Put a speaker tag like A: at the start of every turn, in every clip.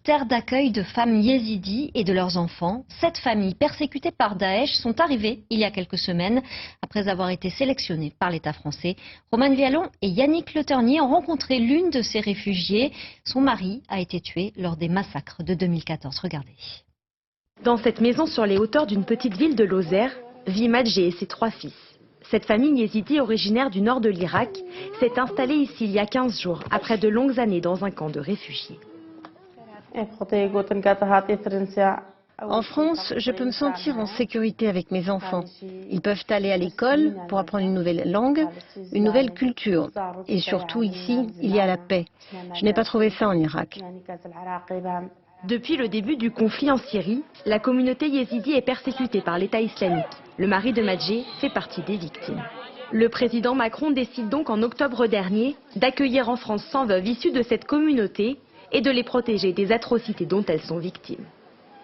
A: Terre d'accueil de femmes yézidis et de leurs enfants, 7 familles persécutées par Daesh sont arrivées il y a quelques semaines après avoir été sélectionnées par l'État français. Romane Vialon et Yannick Le Ternier ont rencontré l'une de ces réfugiées. Son mari a été tué lors des massacres de 2014. Regardez.
B: Dans cette maison sur les hauteurs d'une petite ville de Lozère, vit Madjé et ses 3 fils. Cette famille yézidi originaire du nord de l'Irak s'est installée ici il y a 15 jours, après de longues années dans un camp de réfugiés.
C: En France, je peux me sentir en sécurité avec mes enfants. Ils peuvent aller à l'école pour apprendre une nouvelle langue, une nouvelle culture. Et surtout ici, il y a la paix. Je n'ai pas trouvé ça en Irak.
B: Depuis le début du conflit en Syrie, la communauté yézidi est persécutée par l'État islamique. Le mari de Madjé fait partie des victimes. Le président Macron décide donc en octobre dernier d'accueillir en France 100 veuves issues de cette communauté et de les protéger des atrocités dont elles sont victimes.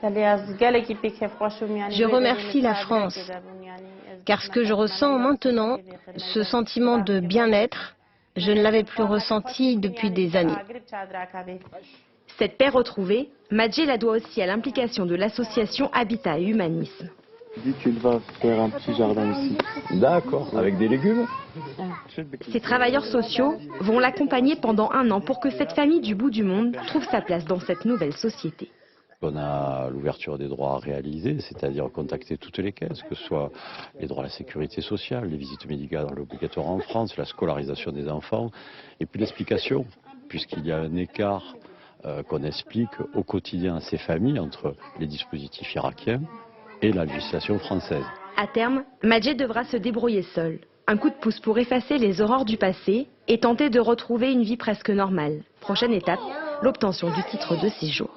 C: Je remercie la France, car ce que je ressens maintenant, ce sentiment de bien-être, je ne l'avais plus ressenti depuis des années.
B: Cette paix retrouvée, Madjé la doit aussi à l'implication de l'association Habitat et Humanisme.
D: Dis qu'il va faire un petit jardin ici. D'accord, avec des légumes.
B: Ces travailleurs sociaux vont l'accompagner pendant 1 an pour que cette famille du bout du monde trouve sa place dans cette nouvelle société.
E: On a l'ouverture des droits à réaliser, c'est-à-dire contacter toutes les caisses, que ce soit les droits à la sécurité sociale, les visites médicales obligatoires en France, la scolarisation des enfants, et puis l'explication, puisqu'il y a un écart qu'on explique au quotidien à ces familles entre les dispositifs irakiens et la législation française.
B: À terme, Madjé devra se débrouiller seul. Un coup de pouce pour effacer les horreurs du passé et tenter de retrouver une vie presque normale. Prochaine étape, l'obtention du titre de séjour.